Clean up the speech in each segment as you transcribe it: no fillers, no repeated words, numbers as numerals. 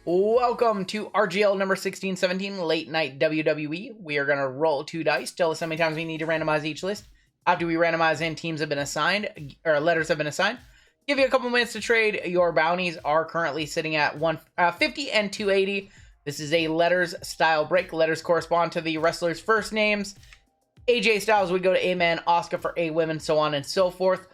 Welcome to RGL number 1617, Late Night WWE. We are going to roll 2 dice. Tell us how many times we need to randomize each list. After we randomize and teams have been assigned, or letters have been assigned, give you a couple minutes to trade. Your bounties are currently sitting at 150 and 280. This is a letters style break. Letters correspond to the wrestlers' first names. AJ Styles would go to A-Man, Asuka for A-Women, so on and so forth.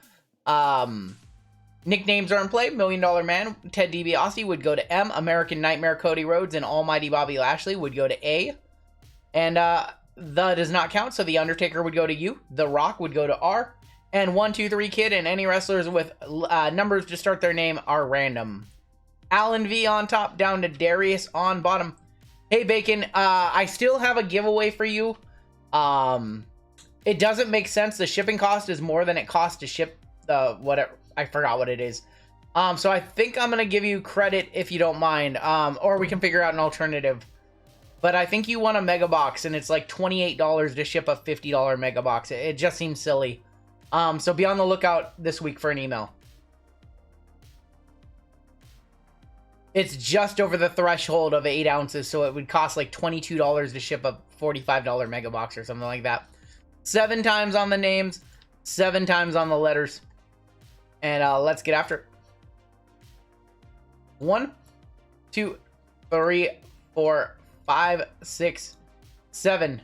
Nicknames are in play. Million Dollar Man, Ted DiBiase would go to M. American Nightmare, Cody Rhodes, and Almighty Bobby Lashley would go to A. And the does not count, so The Undertaker would go to U. The Rock would go to R. And 1, 2, 3 Kid and any wrestlers with numbers to start their name are random. Alan V on top, down to Darius on bottom. Hey Bacon, I still have a giveaway for you. It doesn't make sense. The shipping cost is more than it costs to ship whatever. I forgot what it is. So I think I'm going to give you credit if you don't mind. Or we can figure out an alternative. But I think you want a mega box and it's like $28 to ship a $50 mega box. It just seems silly. So be on the lookout this week for an email. It's just over the threshold of 8 ounces, so it would cost like $22 to ship a $45 mega box or something like that. 7 times on the names, 7 times on the letters. And let's get after it. 1, 2, 3, 4, 5, 6, 7.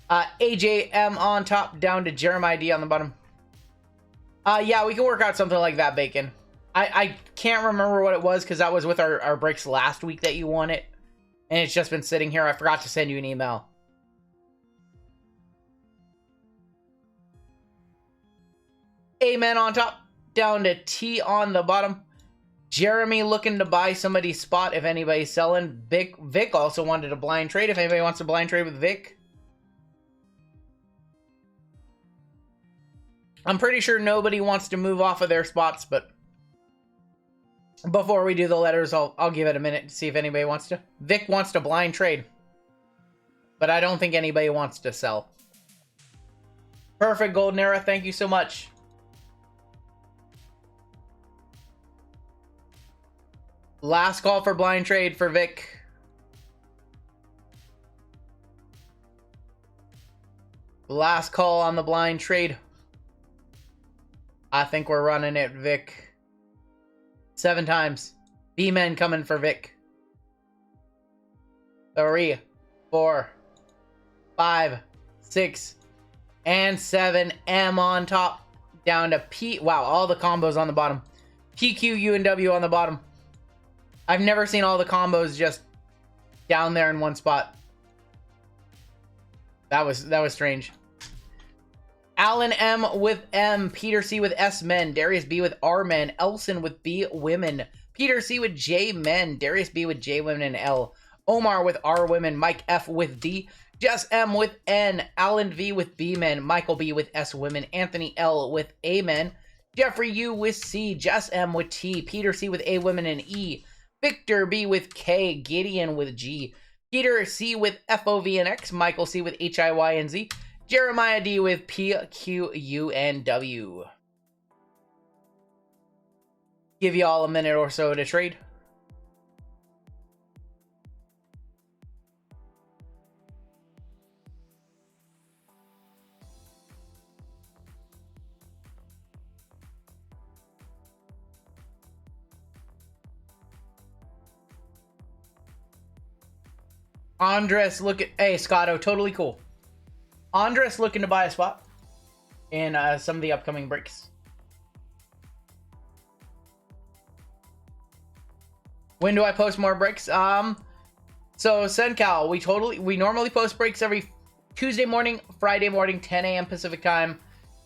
AJM on top, down to Jeremiah D on the bottom. Yeah, we can work out something like that, Bacon. I can't remember what it was because that was with our breaks last week that you won it. And it's just been sitting here. I forgot to send you an email. Amen on top, down to T on the bottom. Jeremy looking to buy somebody's spot if anybody's selling. Vic also wanted a blind trade if anybody wants to blind trade with Vic. I'm pretty sure nobody wants to move off of their spots, but before we do the letters, I'll give it a minute to see if anybody wants to. Vic wants to blind trade, but I don't think anybody wants to sell. Perfect, Golden Era. Thank you so much. Last call for blind trade for Vic. Last call on the blind trade. I think we're running it, Vic. 7 times. B-Men coming for Vic. 3, 4, 5, 6, and 7. M on top. Down to P. Wow, all the combos on the bottom. PQ, U, and W on the bottom. I've never seen all the combos just down there in one spot. That was strange. Alan M with M, Peter C with S men, Darius B with R men, Elson with B women, Peter C with J men, Darius B with J women and L, Omar with R women, Mike F with D, Jess M with N, Alan V with B men, Michael B with S women, Anthony L with A men, Jeffrey U with C, Jess M with T, Peter C with A women and E, Victor B with K, Gideon with G, Peter C with FOV and X, Michael C with HIY and Z, Jeremiah D with P, Q, U, and W. Give you all a minute or so to trade. Andres, look at... Hey, Scotto, totally cool. Andres looking to buy a spot in some of the upcoming breaks. When do I post more breaks? So Sencal, we normally post breaks every Tuesday morning, Friday morning, 10 a.m. Pacific time.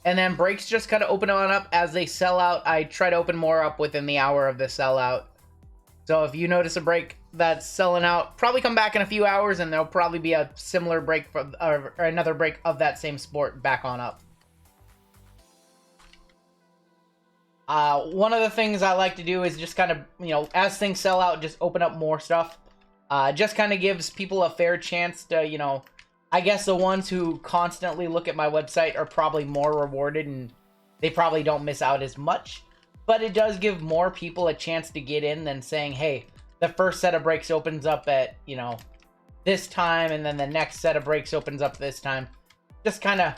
And then breaks just kind of open on up as they sell out. I try to open more up within the hour of the sellout. So if you notice a break that's selling out, probably come back in a few hours and there'll probably be a similar break or another break of that same sport back on up. One of the things I like to do is just kind of, as things sell out, just open up more stuff. Just kind of gives people a fair chance to, I guess the ones who constantly look at my website are probably more rewarded and they probably don't miss out as much. But it does give more people a chance to get in than saying, hey, the first set of breaks opens up at, you know, this time, and then the next set of breaks opens up this time. Just kind of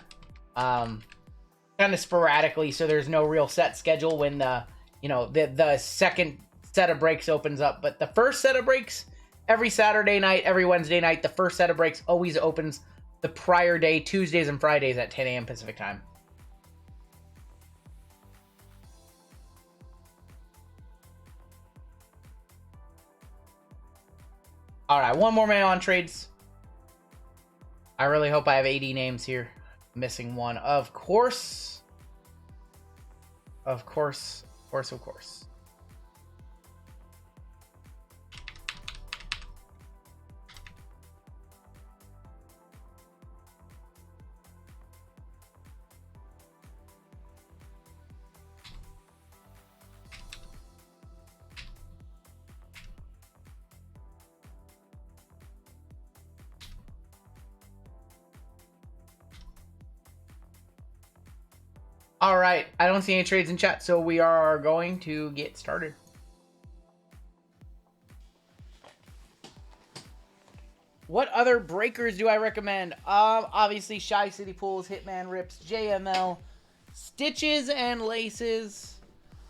sporadically, so there's no real set schedule when the, you know, the second set of breaks opens up. But the first set of breaks, every Saturday night, every Wednesday night, the first set of breaks always opens the prior day, Tuesdays and Fridays at 10 a.m. Pacific time. All right, one more man on trades. I really hope I have 80 names here. Missing one, of course. Of course. All right, I don't see any trades in chat, so we are going to get started. What other breakers do I recommend? Obviously, Shy City Pools, Hitman Rips, JML, Stitches and Laces.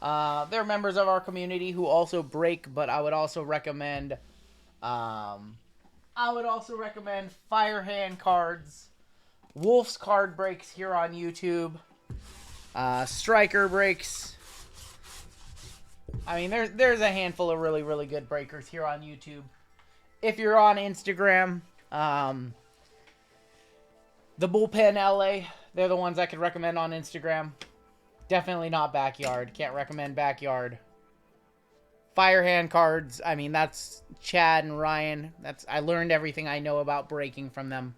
They're members of our community who also break, but I would also recommend Firehand Cards, Wolf's Card Breaks here on YouTube. Striker breaks. I mean, there's a handful of really, really good breakers here on YouTube. If you're on Instagram, the Bullpen LA, they're the ones I could recommend on Instagram. Definitely not Backyard. Can't recommend Backyard. Firehand Cards, I mean, that's Chad and Ryan. I learned everything I know about breaking from them.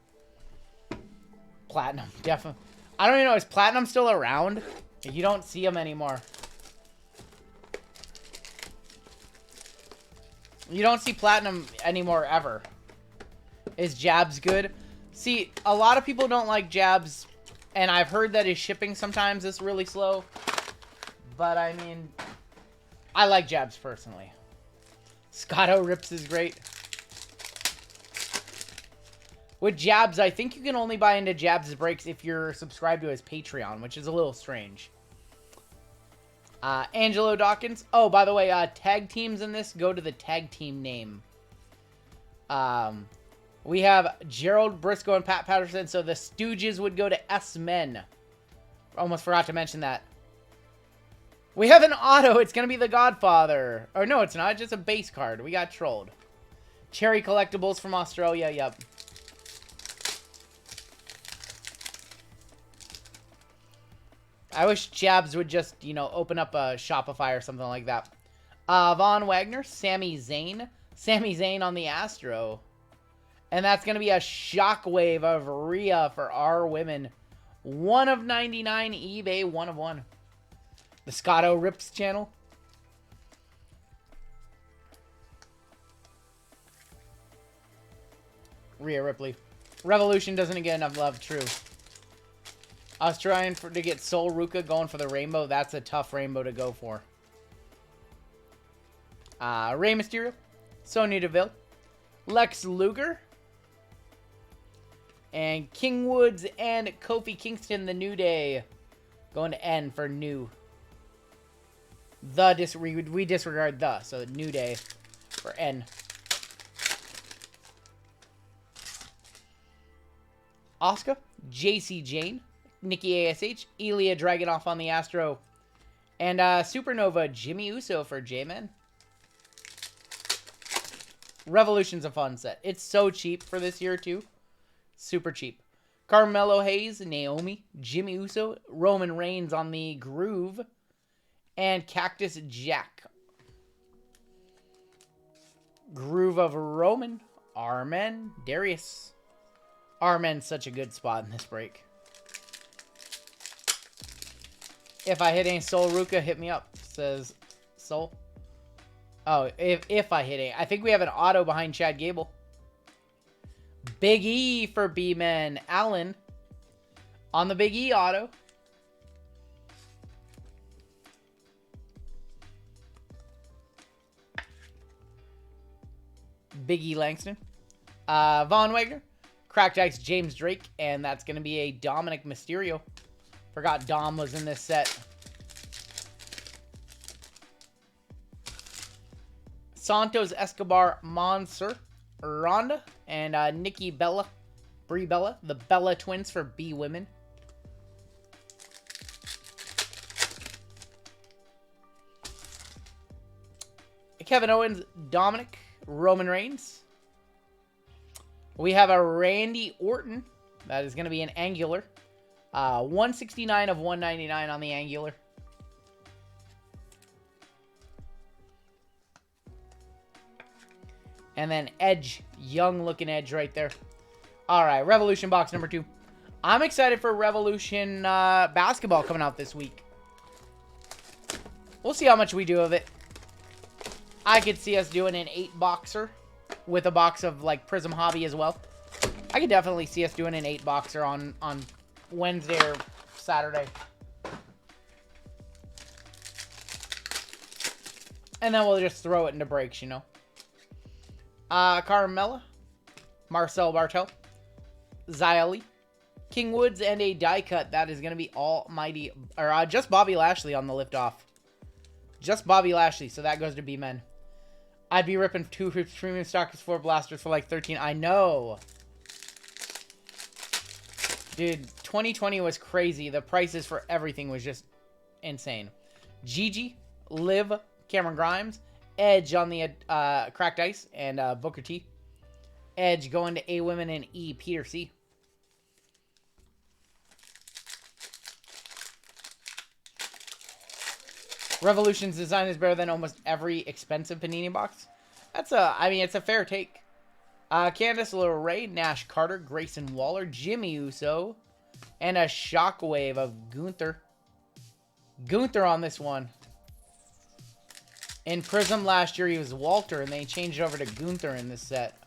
Platinum, definitely. I don't even know, is Platinum still around? You don't see them anymore. You don't see Platinum anymore, ever. Is Jabs good? See, a lot of people don't like Jabs, and I've heard that his shipping sometimes is really slow. But, I mean, I like Jabs personally. Scotto Rips is great. With Jabs, I think you can only buy into Jabs' breaks if you're subscribed to his Patreon, which is a little strange. Angelo Dawkins. Oh, by the way, tag teams in this go to the tag team name. We have Gerald Briscoe and Pat Patterson, so the Stooges would go to S-Men. Almost forgot to mention that. We have an auto. It's going to be the Godfather. Or no, it's not. It's just a base card. We got trolled. Cherry Collectibles from Australia. Yep. I wish Jabs would just, you know, open up a Shopify or something like that. Von Wagner, Sami Zayn. Sami Zayn on the Astro. And that's going to be a Shockwave of Rhea for our women. 1 of 99 eBay, 1 of 1. The Scotto Rips channel. Rhea Ripley. Revolution doesn't get enough love, true. I was trying to get Sol Ruka going for the rainbow. That's a tough rainbow to go for. Rey Mysterio. Sonya Deville. Lex Luger. And King Woods and Kofi Kingston, the New Day. Going to N for new. We disregard the, so New Day for N. Asuka. JC Jane. Nikki ASH, Ilya Dragunov on the Astro, and Supernova, Jimmy Uso for J-Men. Revolution's a fun set. It's so cheap for this year, too. Super cheap. Carmelo Hayes, Naomi, Jimmy Uso, Roman Reigns on the Groove, and Cactus Jack. Groove of Roman, Armen, Darius. Armen's such a good spot in this break. If I hit any Sol Ruka, hit me up, says Sol. Oh, if I hit any. I think we have an auto behind Chad Gable. Big E for B-Men. Allen on the Big E auto. Biggie Langston. Von Wagner. Cracked Ice James Drake. And that's going to be a Dominic Mysterio. Forgot Dom was in this set. Santos Escobar Monster. Ronda. And Nikki Bella. Brie Bella. The Bella twins for B Women. Kevin Owens, Dominic, Roman Reigns. We have a Randy Orton. That is going to be an angular. 169 of 199 on the angular. And then Edge. Young looking Edge right there. Alright, Revolution box number 2. I'm excited for Revolution basketball coming out this week. We'll see how much we do of it. I could see us doing an 8-boxer with a box of, like, Prism Hobby as well. I could definitely see us doing an 8-boxer on Wednesday or Saturday. And then we'll just throw it into breaks, you know. Carmella, Marcel Bartel, Xylee, King Woods, and a die cut. That is going to be Almighty, or just Bobby Lashley on the liftoff. Just Bobby Lashley, so that goes to B-Men. I'd be ripping 2 premium stockers 4 blasters for like 13. I know. Dude, 2020 was crazy. The prices for everything was just insane. Gigi, Liv, Cameron Grimes, Edge on the Cracked Ice, and Booker T. Edge going to A Women and E Peter C. Revolution's design is better than almost every expensive Panini box. I mean, it's a fair take. Candice LeRae, Nash Carter, Grayson Waller, Jimmy Uso, and a Shockwave of Gunther. Gunther on this one. In Prism last year, he was Walter, and they changed it over to Gunther in this set.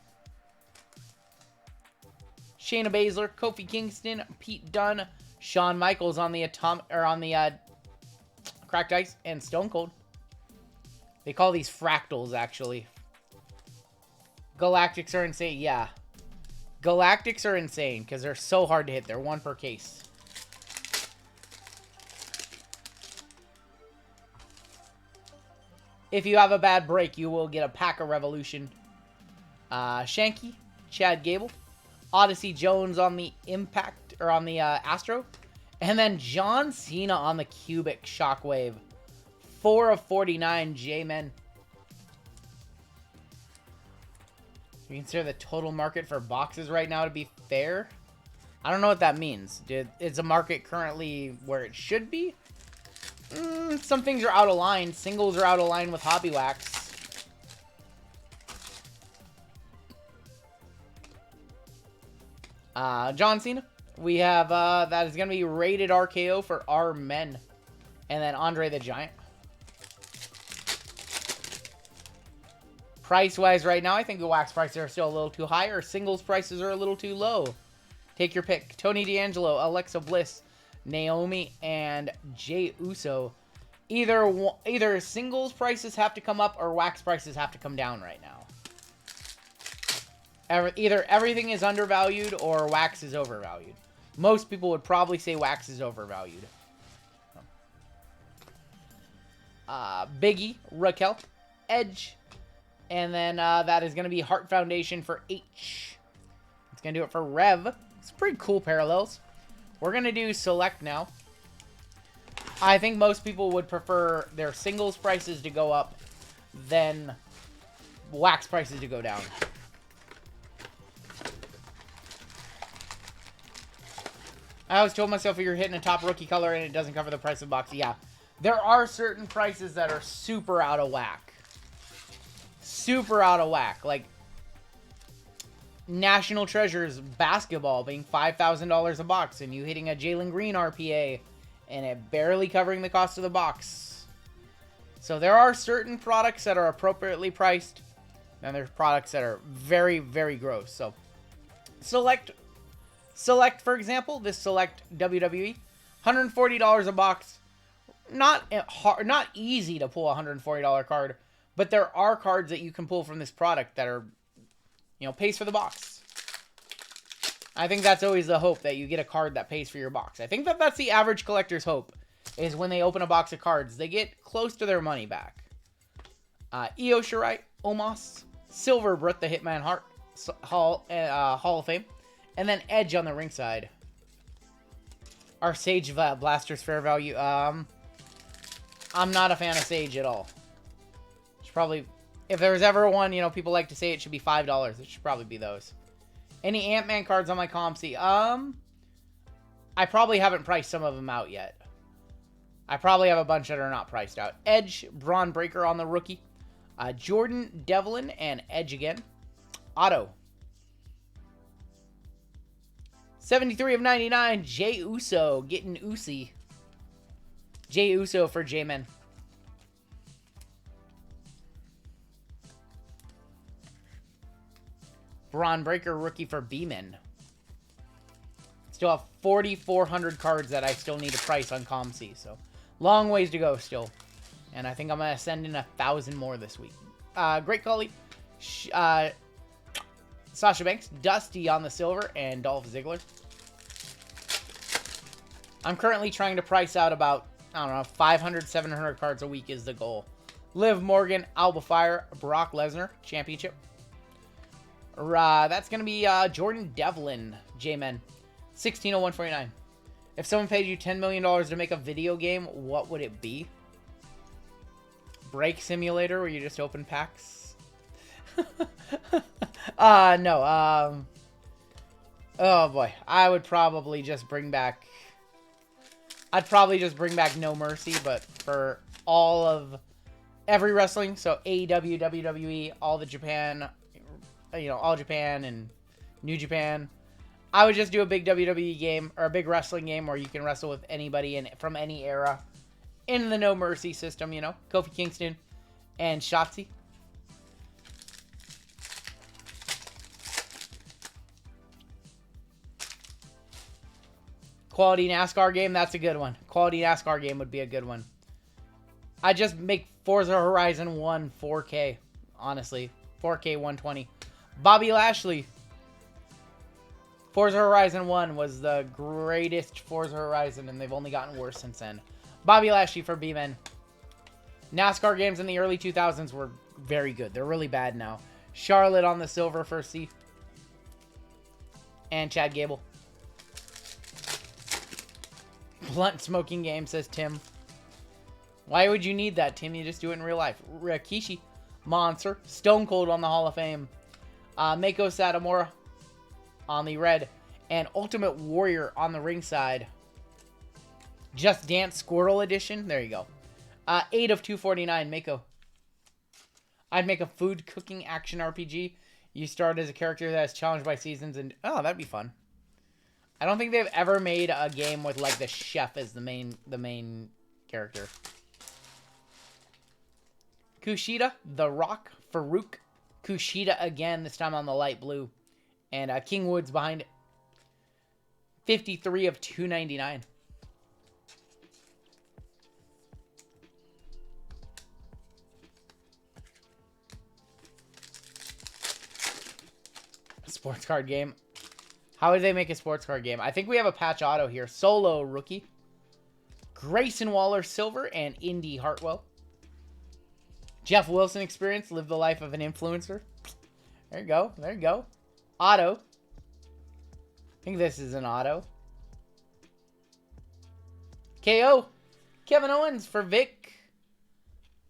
Shayna Baszler, Kofi Kingston, Pete Dunne, Shawn Michaels on the Cracked Ice, and Stone Cold. They call these fractals, actually. Galactics are insane. Yeah. Galactics are insane because they're so hard to hit. They're 1 per case. If you have a bad break, you will get a pack of Revolution. Shanky, Chad Gable, Odyssey Jones on the Impact, or on the Astro. And then John Cena on the Cubic Shockwave. 4 of 49 J-Men. You consider the total market for boxes right now to be fair? I don't know what that means. Dude, is the market currently where it should be? Some things are out of line. Singles are out of line with Hobby Wax. John Cena. We have, that is going to be rated RKO for our men. And then Andre the Giant. Price-wise right now, I think the wax prices are still a little too high, or singles prices are a little too low. Take your pick. Tony D'Angelo, Alexa Bliss, Naomi, and Jey Uso. Either singles prices have to come up or wax prices have to come down right now. Either everything is undervalued or wax is overvalued. Most people would probably say wax is overvalued. Biggie, Raquel, Edge, and then that is going to be Heart Foundation for H. It's going to do it for Rev. It's pretty cool parallels. We're going to do Select now. I think most people would prefer their singles prices to go up than wax prices to go down. I always told myself if you're hitting a top rookie color and it doesn't cover the price of the box. Yeah. There are certain prices that are super out of whack. Super out of whack. Like National Treasures basketball being $5,000 a box and you hitting a Jalen Green RPA and it barely covering the cost of the box. So there are certain products that are appropriately priced and there's products that are very, very gross. So Select, for example, this Select WWE, $140 a box. Not easy to pull a $140 card, but there are cards that you can pull from this product that are You know, pays for the box. I think that's always the hope, that you get a card that pays for your box. I think that that's the average collector's hope, is when they open a box of cards, they get close to their money back. Io Shirai, Omos, Silver Brett the Hitman Hart, Hall of Fame, and then Edge on the ringside. Our Sage Blaster's fair value. I'm not a fan of Sage at all. Should probably, if there's ever one, you know, people like to say it should be $5. It should probably be those. Any Ant-Man cards on my ComC? I probably haven't priced some of them out yet. I probably have a bunch that are not priced out. Edge, Braun Breaker on the rookie. Jordan Devlin and Edge again. Auto. 73 of 99. Jey Uso getting Usi. Jey Uso for J-Men. Braun Breaker rookie for B-Men. Still have 4,400 cards that I still need to price on ComC. So, long ways to go still. And I think I'm going to send in 1,000 more this week. Great Khali. Sasha Banks. Dusty on the silver. And Dolph Ziggler. I'm currently trying to price out about, I don't know, 500, 700 cards a week is the goal. Liv Morgan. Alba Fire. Brock Lesnar. Championship. That's going to be Jordan Devlin. J-Men. 160149. If someone paid you $10 million to make a video game, what would it be? Break Simulator, where you just open packs? No. Oh, boy. I would probably just bring back... I'd probably just bring back No Mercy, but for all of... every wrestling, so AEW, WWE, all the Japan... You know, All Japan and New Japan. I would just do a big WWE game, or a big wrestling game, where you can wrestle with anybody from any era in the No Mercy system, you know. Kofi Kingston and Shotzi. Quality NASCAR game, that's a good one. Quality NASCAR game would be a good one. I'd just make Forza Horizon 1 4K, honestly. 4K 120. Bobby Lashley. Forza Horizon 1 was the greatest Forza Horizon, and they've only gotten worse since then. Bobby Lashley for B-Men. NASCAR games in the early 2000s were very good. They're really bad now. Charlotte on the silver for C. And Chad Gable. Blunt smoking game, says Tim. Why would you need that, Tim? You just do it in real life. Rikishi. Monster. Stone Cold on the Hall of Fame. Mako Satomura on the red. And Ultimate Warrior on the ringside. Just Dance Squirrel Edition. There you go. 8 of 249. Mako. I'd make a food cooking action RPG. You start as a character that is challenged by seasons. And oh, that'd be fun. I don't think they've ever made a game with like the chef as the main character. Kushida, The Rock, Farouk. Kushida again, this time on the light blue. And King Woods behind it. 53 of 299. Sports card game. How would they make a sports card game? I think we have a patch auto here. Solo rookie. Grayson Waller silver and Indy Hartwell. Jeff Wilson experience. Live the life of an influencer. There you go. There you go. Auto. I think this is an auto. KO. Kevin Owens for Vic.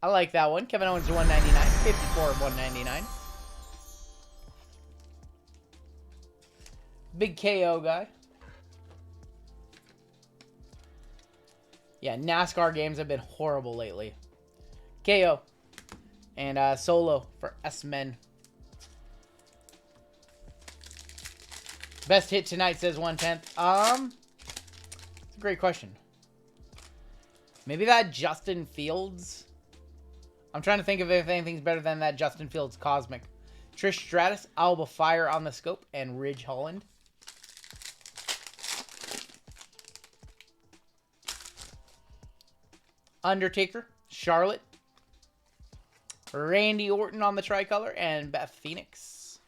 I like that one. Kevin Owens to 199. 54 of 199. Big KO guy. Yeah, NASCAR games have been horrible lately. KO. And Solo for S-Men. Best hit tonight, says 1/10. It's a great question. Maybe that Justin Fields. I'm trying to think if anything's better than that Justin Fields Cosmic. Trish Stratus, Alba Fire on the scope, and Ridge Holland. Undertaker, Charlotte. Randy Orton on the tricolor, and Beth Phoenix.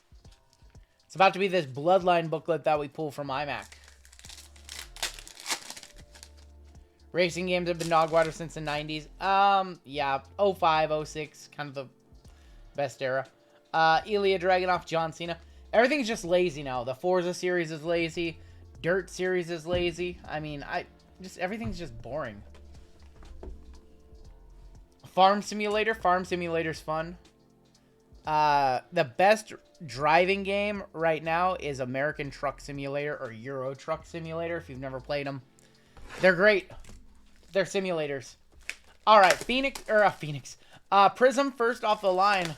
It's about to be this Bloodline booklet that we pull from iMac. Racing games have been dog water since the 90s. Yeah, 05, 06, kind of the best era. Ilya Dragunov, John Cena. Everything's just lazy now. The Forza series is lazy. Dirt series is lazy. I mean, everything's just boring. Farm Simulator. Farm Simulator's fun. The best driving game right now is American Truck Simulator or Euro Truck Simulator, if you've never played them. They're great. They're simulators. All right, Prism first off the line.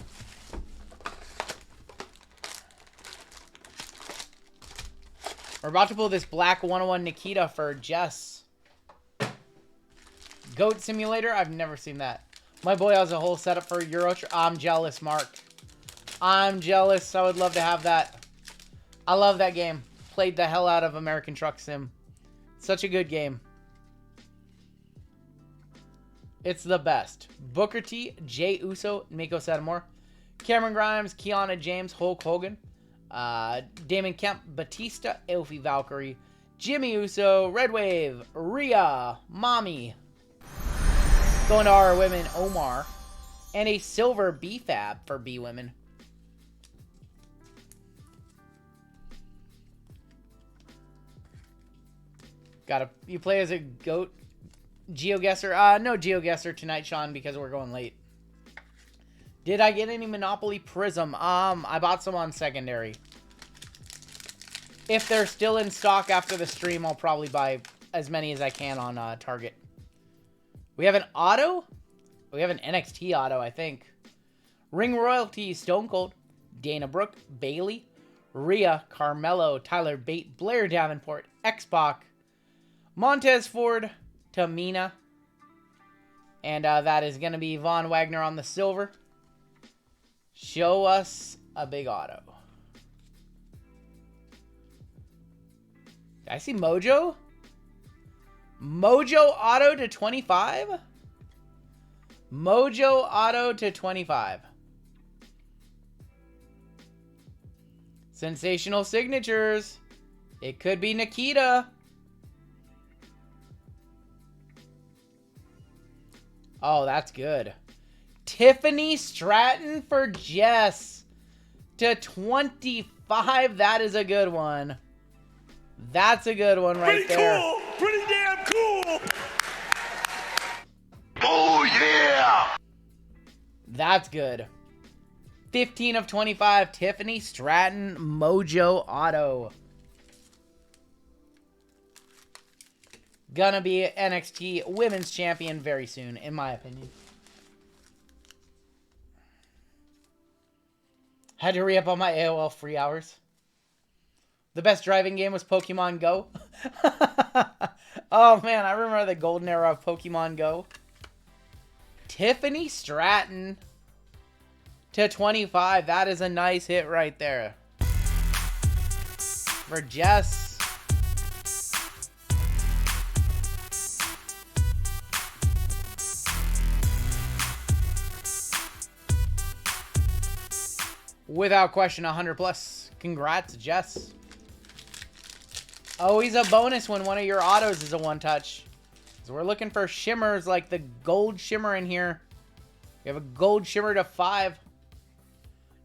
We're about to pull this Black 101 Nikita for Jess. Goat Simulator, I've never seen that. My boy has a whole setup for Euro. I'm jealous, Mark. I'm jealous. I would love to have that. I love that game. Played the hell out of American Truck Sim. Such a good game. It's the best. Booker T, Jay Uso, Miko Satomura, Cameron Grimes, Kiana James, Hulk Hogan, Damon Kemp, Batista, Elfie Valkyrie, Jimmy Uso, Red Wave, Rhea, Mommy. Going to our women, Omar. And a silver B-Fab for B women. You play as a goat GeoGuessr? No GeoGuessr tonight, Sean, because we're going late. Did I get any Monopoly Prism? I bought some on secondary. If they're still in stock after the stream, I'll probably buy as many as I can on Target. We have an auto? We have an NXT auto, I think. Ring Royalty, Stone Cold, Dana Brooke, Bailey, Rhea, Carmelo, Tyler Bate, Blair Davenport, X-Pac, Montez Ford, Tamina. And that is going to be Von Wagner on the silver. Show us a big auto. Did I see Mojo? Mojo auto to 25? Mojo auto to 25. Sensational signatures. It could be Nikita. Oh, that's good. Tiffany Stratton for Jess to 25. That is a good one. That's a good one right there. Pretty cool. Pretty damn cool. Oh, yeah. That's good. 15 of 25. Tiffany Stratton Mojo Auto. Gonna be NXT Women's Champion very soon, in my opinion. Had to re-up on my AOL free hours. The best driving game was Pokemon Go. Oh, man, I remember the golden era of Pokemon Go. Tiffany Stratton to 25. That is a nice hit right there. For Jess. Without question, 100 plus. Congrats, Jess. Always a bonus when one of your autos is a one-touch. So we're looking for shimmers like the gold shimmer in here. We have a gold shimmer to 5.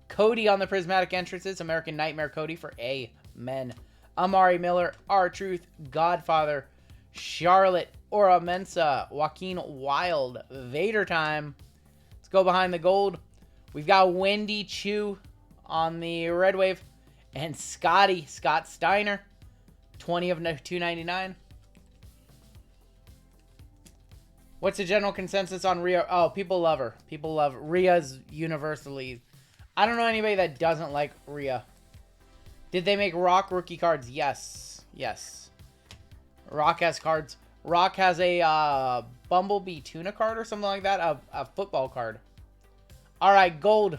Cody on the prismatic entrances. American Nightmare Cody for A. Men. Amari Miller, R-Truth, Godfather, Charlotte, Aura Mensa, Joaquin Wild, Vader time. Let's go behind the gold. We've got Wendy Chu on the Red Wave. And Scott Steiner. 20 of 299. What's the general consensus on Rhea? Oh, people love her. People love Rhea's universally. I don't know anybody that doesn't like Rhea. Did they make Rock rookie cards? Yes. Yes. Rock has cards. Rock has a Bumblebee tuna card or something like that. A football card. All right, gold.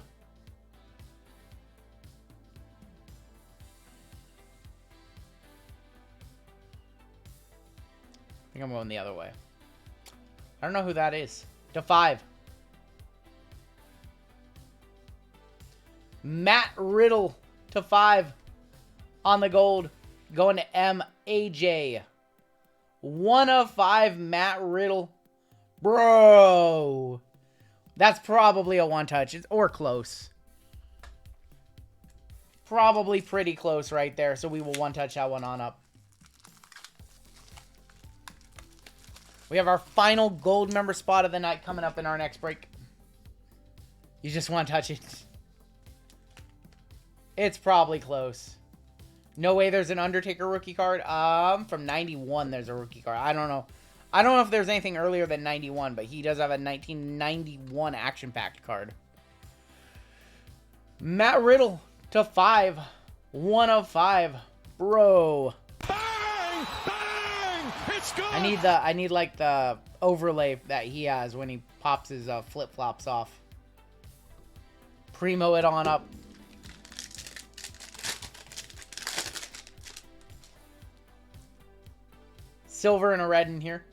I think I'm going the other way. I don't know who that is. To 5. Matt Riddle to 5. On the gold, going to MAJ. 1 of 5, Matt Riddle. Bro. That's probably a one-touch, or close. Probably pretty close right there, so we will one-touch that one on up. We have our final gold member spot of the night coming up in our next break. You just want to touch it. It's probably close. No way there's an Undertaker rookie card. From 91 there's a rookie card. I don't know. I don't know if there's anything earlier than 91, but he does have a 1991 action-packed card. Matt Riddle to 5. 1 of 5. Bro. Bang! Bang! It's good! I need like the overlay that he has when he pops his flip-flops off. Primo it on up. Silver and a red in here.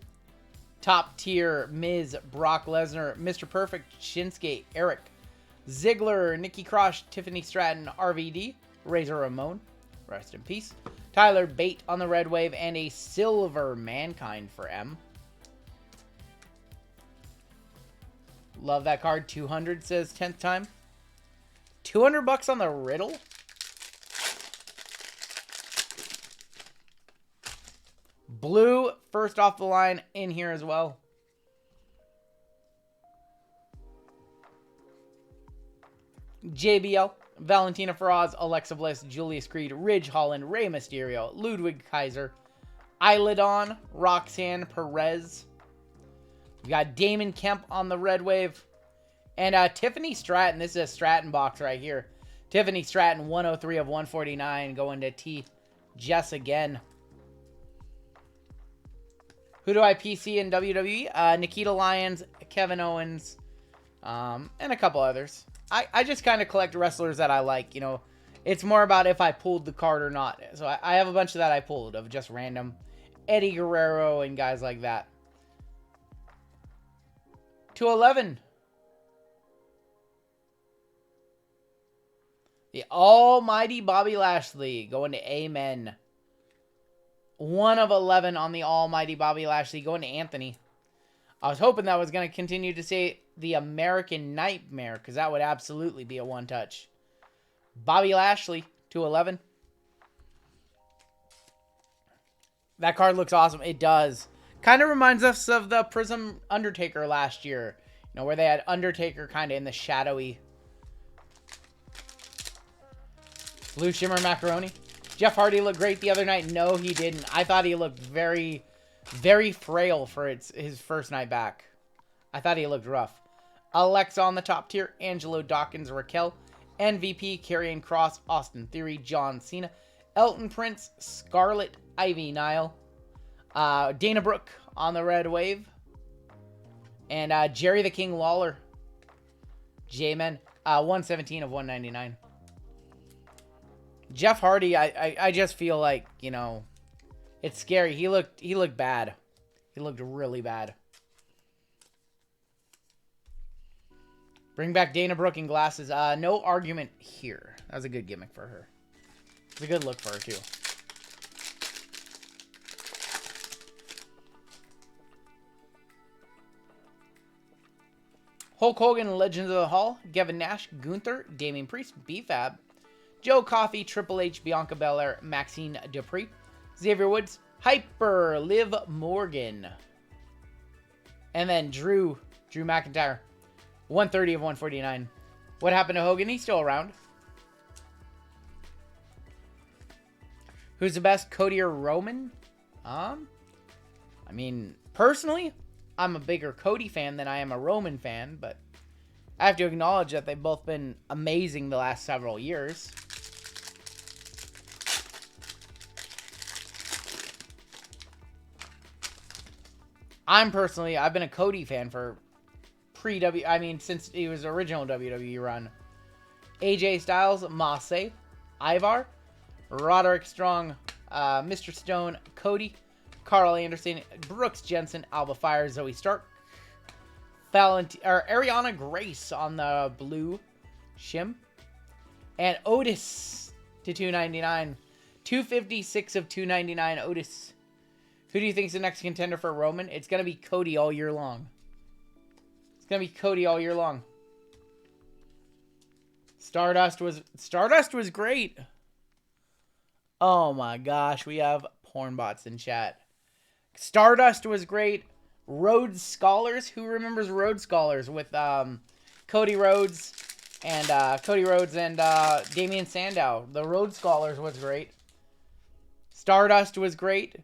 Top tier, Miz, Brock Lesnar, Mr. Perfect, Shinsuke, Eric, Ziggler, Nikki Cross, Tiffany Stratton, RVD, Razor Ramon, rest in peace. Tyler Bate on the red wave, and a silver Mankind for M. Love that card. 200 says 10th time. 200 bucks on the Riddle? Blue, first off the line in here as well. JBL, Valentina Feroz, Alexa Bliss, Julius Creed, Ridge Holland, Rey Mysterio, Ludwig Kaiser, Isladon, Roxanne Perez. We got Damon Kemp on the red wave. And Tiffany Stratton. This is a Stratton box right here. Tiffany Stratton, 103 of 149, going to T. Jess again. Who do I PC in WWE? Nikita Lyons, Kevin Owens, and a couple others. I just kind of collect wrestlers that I like, you know. It's more about if I pulled the card or not. So I have a bunch of that I pulled of just random Eddie Guerrero and guys like that. 211. The almighty Bobby Lashley going to Amen. 1 of 11 on the almighty Bobby Lashley going to Anthony. I was hoping that was going to continue to say the American Nightmare, because that would absolutely be a one-touch. Bobby Lashley, 211. That card looks awesome. It does. Kind of reminds us of the Prism Undertaker last year. You know, where they had Undertaker kind of in the shadowy. Blue Shimmer Macaroni. Jeff Hardy looked great the other night. No, he didn't. I thought he looked very, very frail for his first night back. I thought he looked rough. Alexa on the top tier. Angelo Dawkins, Raquel. MVP, Karrion Kross, Austin Theory, John Cena. Elton Prince, Scarlett, Ivy Nile. Dana Brooke on the red wave. And Jerry the King Lawler. J-Men. 117 of 199. Jeff Hardy, I just feel like, you know, it's scary. He looked bad. He looked really bad. Bring back Dana Brooke in glasses. No argument here. That was a good gimmick for her. It's a good look for her, too. Hulk Hogan, Legends of the Hall. Kevin Nash, Gunther, Damian Priest, B-Fab. Joe Coffey, Triple H, Bianca Belair, Maxine Dupree, Xavier Woods, Hyper, Liv Morgan. And then Drew McIntyre, 130 of 149. What happened to Hogan? He's still around. Who's the best, Cody or Roman? I mean, personally, I'm a bigger Cody fan than I am a Roman fan, but I have to acknowledge that they've both been amazing the last several years. I've been a Cody fan for since he was original WWE run. AJ Styles, Massey, Ivar, Roderick Strong, Mr. Stone, Cody, Carl Anderson, Brooks Jensen, Alba Fire, Zoe Stark, Ariana Grace on the blue shim, and Otis to 299. 256 of 299, Otis. Who do you think is the next contender for Roman? It's going to be Cody all year long. It's going to be Cody all year long. Stardust was great. Oh my gosh, we have porn bots in chat. Stardust was great. Rhodes Scholars. Who remembers Rhodes Scholars with Cody Rhodes and Damian Sandow? The Rhodes Scholars was great. Stardust was great.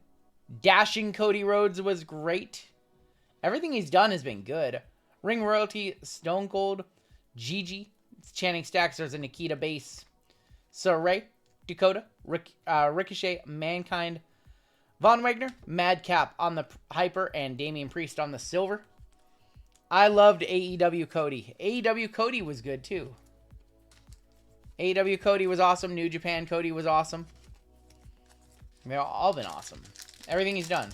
Dashing Cody Rhodes was great. Everything he's done has been good. Ring Royalty, Stone Cold, Gigi, Channing Stacks, there's a Nikita base. Saray, Dakota, Ricochet, Mankind, Von Wagner, Madcap on the Hyper, and Damian Priest on the Silver. I loved AEW Cody. AEW Cody was good too. AEW Cody was awesome. New Japan Cody was awesome. They've all been awesome. Everything he's done.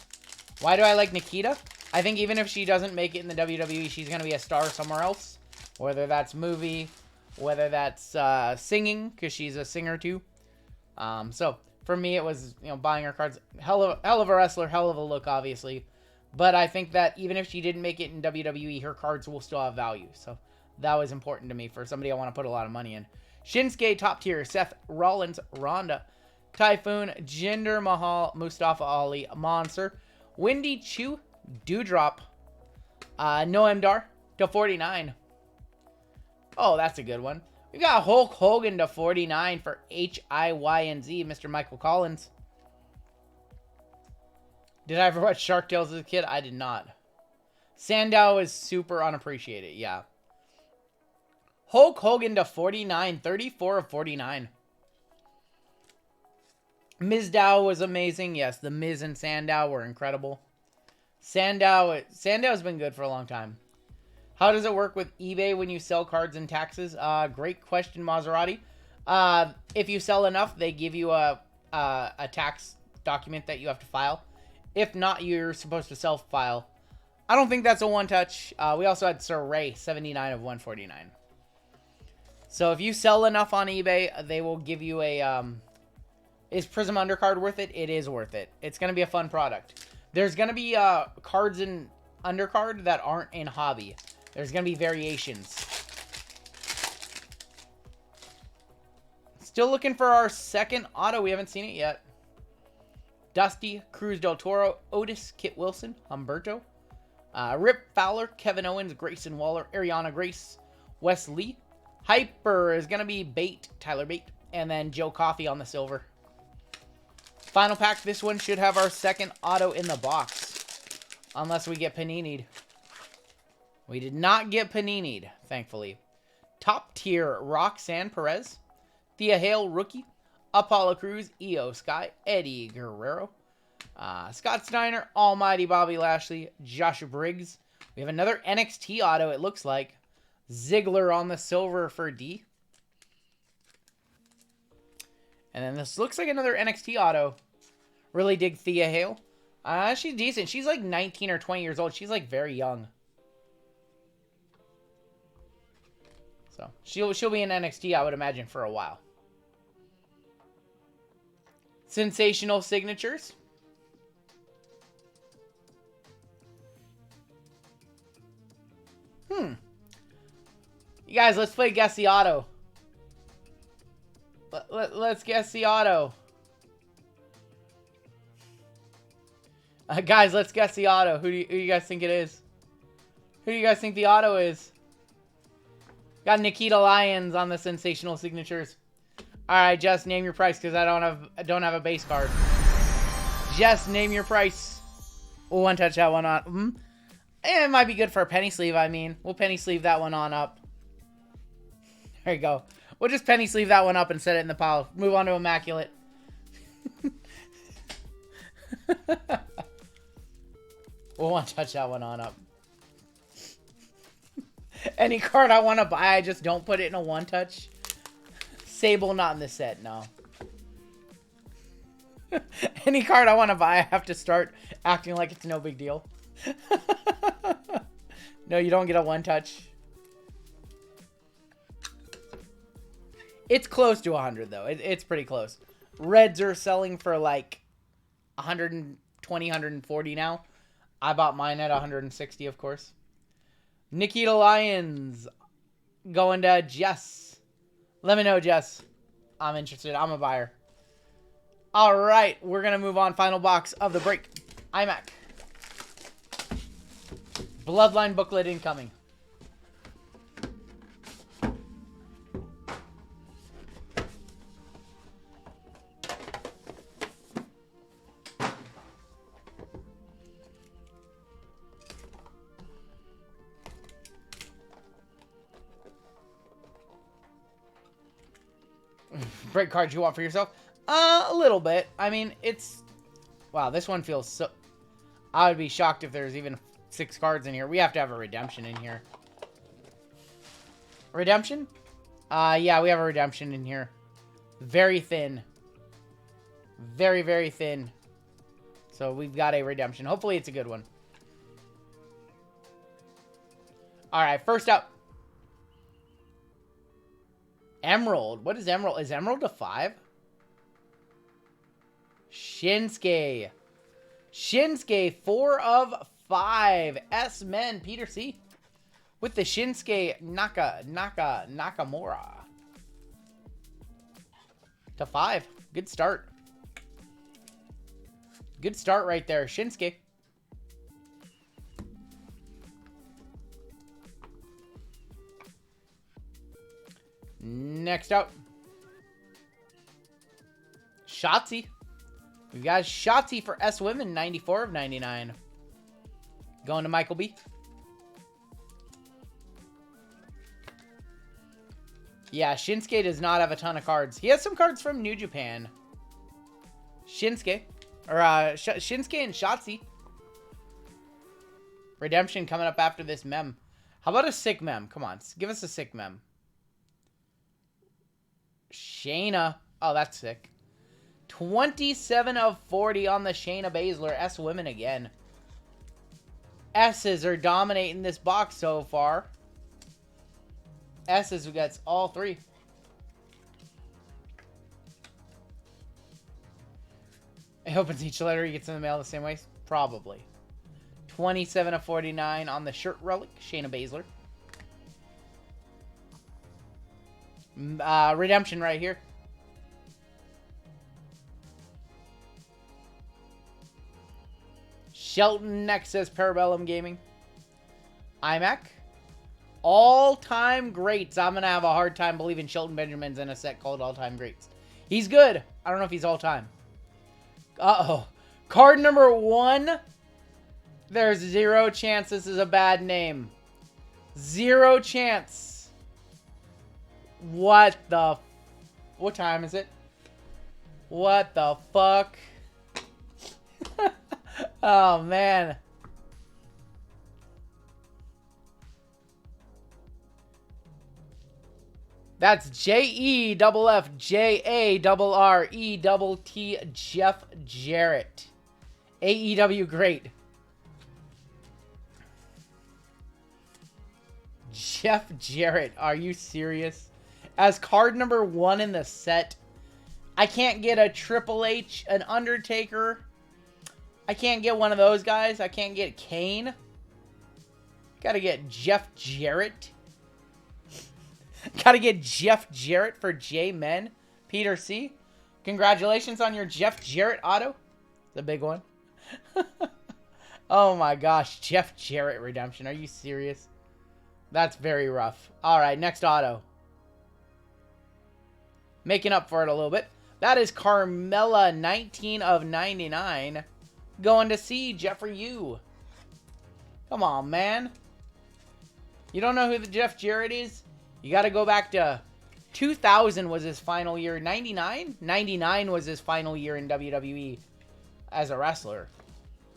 Why do I like Nikita? I think even if she doesn't make it in the WWE, she's going to be a star somewhere else. Whether that's movie, whether that's singing, because she's a singer too. So for me, it was, buying her cards. Hell of a wrestler, hell of a look, obviously. But I think that even if she didn't make it in WWE, her cards will still have value. So that was important to me for somebody I want to put a lot of money in. Shinsuke, top tier. Seth Rollins, Ronda, Typhoon, Jinder Mahal, Mustafa Ali, Monster, Wendy Chu, Dewdrop, Noam Dar to 49. Oh, that's a good one. We got Hulk Hogan to 49 for HIYNZ, Mr. Michael Collins. Did I ever watch Shark Tales as a kid? I did not. Sandow is super unappreciated, yeah. Hulk Hogan to 49, 34 of 49. Miz Dow was amazing. Yes, the Miz and Sandow were incredible. Sandow's been good for a long time. How does it work with eBay when you sell cards and taxes? Great question, Maserati. If you sell enough, they give you a tax document that you have to file. If not, you're supposed to self-file. I don't think that's a one-touch. We also had Sir Ray, 79 of 149. So if you sell enough on eBay, they will give you a... Is Prism Undercard worth it? It is worth it. It's going to be a fun product. There's going to be cards in Undercard that aren't in Hobby. There's going to be variations. Still looking for our second auto. We haven't seen it yet. Dusty, Cruz del Toro, Otis, Kit Wilson, Humberto, Rip Fowler, Kevin Owens, Grayson Waller, Ariana Grace, Wes Lee. Hyper is going to be Bate, Tyler Bate, and then Joe Coffey on the silver. Final pack. This one should have our second auto in the box. Unless we get Panini'd. We did not get Panini'd, thankfully. Top tier, Roxanne Perez, Thea Hale, rookie, Apollo Crews, Io Sky, Eddie Guerrero, Scott Steiner, Almighty Bobby Lashley, Josh Briggs. We have another NXT auto, it looks like. Ziggler on the silver for D. And then this looks like another NXT auto. Really dig Thea Hale. She's decent. She's like 19 or 20 years old. She's like very young. So she'll be in NXT, I would imagine, for a while. Sensational signatures. You guys, let's play Guess the Auto. Let's guess the auto. Guys, let's guess the auto. Who do you guys think it is? Who do you guys think the auto is? Got Nikita Lyons on the sensational signatures. All right, just name your price because I don't have a base card. Just name your price. We'll one touch that one on. It might be good for a penny sleeve. I mean, we'll penny sleeve that one on up. There you go. We'll just penny sleeve that one up and set it in the pile. Move on to Immaculate. We'll want to touch that one on up. Any card I want to buy, I just don't put it in a one touch. Sable not in this set, no. Any card I want to buy, I have to start acting like it's no big deal. No, you don't get a one touch. It's close to 100, though. It's pretty close. Reds are selling for like 120, 140 now. I bought mine at 160, of course. Nikita Lyons going to Jess. Let me know, Jess. I'm interested. I'm a buyer. All right, we're going to move on. Final box of the break. iMac. Bloodline booklet incoming. Break cards you want for yourself? A little bit. I mean, it's... Wow, this one feels so... I would be shocked if there's even 6 cards in here. We have to have a redemption in here. Redemption? Yeah, we have a redemption in here. Very thin. Very, very thin. So we've got a redemption. Hopefully it's a good one. Alright, first up. Emerald. What is Emerald? Is Emerald a 5? Shinsuke. Shinsuke, 4 of 5. S-Men, Peter C. With the Shinsuke Nakamura. To 5. Good start. Good start right there. Shinsuke. Next up. Shotzi. We've got Shotzi for S Women, 94 of 99. Going to Michael B. Yeah, Shinsuke does not have a ton of cards. He has some cards from New Japan. Shinsuke. Or, Shinsuke and Shotzi. Redemption coming up after this mem. How about a sick mem? Come on, give us a sick mem. Shayna. Oh, that's sick. 27 of 40 on the Shayna Baszler. S Women again. S's are dominating this box so far. S's gets all 3. He opens each letter he gets in the mail the same way? Probably. 27 of 49 on the shirt relic. Shayna Baszler. Redemption right here. Shelton next says Parabellum Gaming. iMac. All-time greats. I'm going to have a hard time believing Shelton Benjamin's in a set called All-Time Greats. He's good. I don't know if he's all-time. Uh-oh. Card number 1. There's 0 chance this is a bad name. 0 chance. What the... What time is it? What the fuck? Oh, man. That's JEFFJARRETT Jeff Jarrett. AEW great. Jeff Jarrett, are you serious? As card number 1 in the set, I can't get a Triple H, an Undertaker. I can't get one of those guys. I can't get Kane. Gotta get Jeff Jarrett. Gotta get Jeff Jarrett for J-Men. Peter C. Congratulations on your Jeff Jarrett auto. The big one. Oh my gosh. Jeff Jarrett redemption. Are you serious? That's very rough. Alright, next auto. Making up for it a little bit. That is Carmella, 19 of 99. Going to see Jeffrey Yu. Come on, man. You don't know who the Jeff Jarrett is? You got to go back to 2000 was his final year. 99? 99 was his final year in WWE as a wrestler.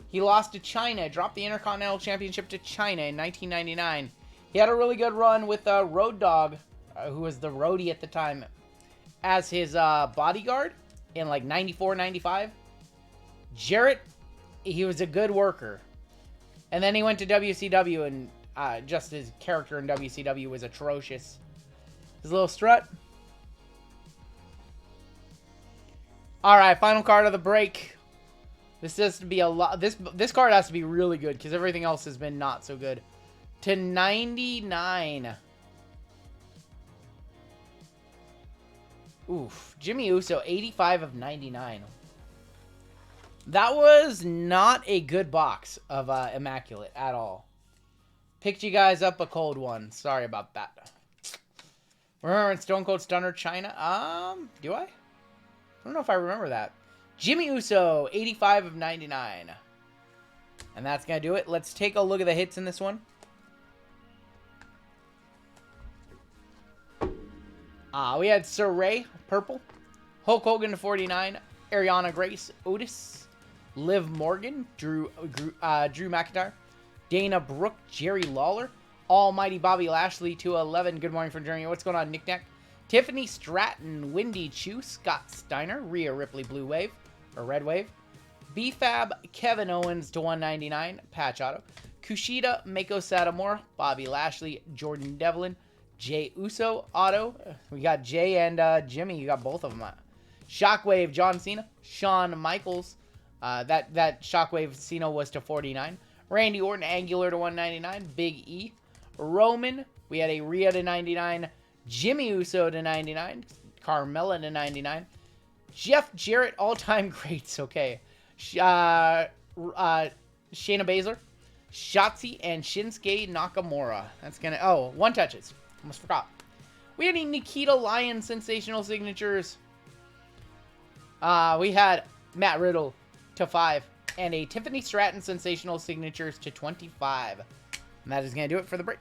He lost to China, dropped the Intercontinental Championship to China in 1999. He had a really good run with Road Dogg, who was the roadie at the time, as his bodyguard in like 94, 95. Jarrett, he was a good worker. And then he went to WCW, and just his character in WCW was atrocious. His little strut. All right, final card of the break. This has to be a lot. This card has to be really good because everything else has been not so good. To 99. Oof. Jimmy Uso, 85 of 99. That was not a good box of Immaculate at all. Picked you guys up a cold one. Sorry about that. Remember Stone Cold Stunner China? Do I? I don't know if I remember that. Jimmy Uso, 85 of 99. And that's going to do it. Let's take a look at the hits in this one. We had Sir Ray, purple. Hulk Hogan to 49. Ariana Grace, Otis. Liv Morgan, Drew McIntyre. Dana Brooke, Jerry Lawler. Almighty Bobby Lashley to 11. Good morning from Germany. What's going on, Knick Knack? Tiffany Stratton, Wendy Chu, Scott Steiner, Rhea Ripley, Blue Wave, or Red Wave. BFAB, Kevin Owens to 199, Patch Auto. Kushida, Mako Satomura, Bobby Lashley, Jordan Devlin, Jay Uso, Auto. We got Jay and Jimmy. You got both of them. Shockwave, John Cena, Shawn Michaels. That Shockwave Cena was to 49. Randy Orton, Angular to 199. Big E. Roman. We had a Rhea to 99. Jimmy Uso to 99. Carmella to 99. Jeff Jarrett, all-time greats. Okay. Shayna Baszler. Shotzi and Shinsuke Nakamura. That's gonna... Oh, one touches. Almost forgot. We had a Nikita Lyons sensational signatures. We had Matt Riddle to 5. And a Tiffany Stratton sensational signatures to 25. And that is going to do it for the break.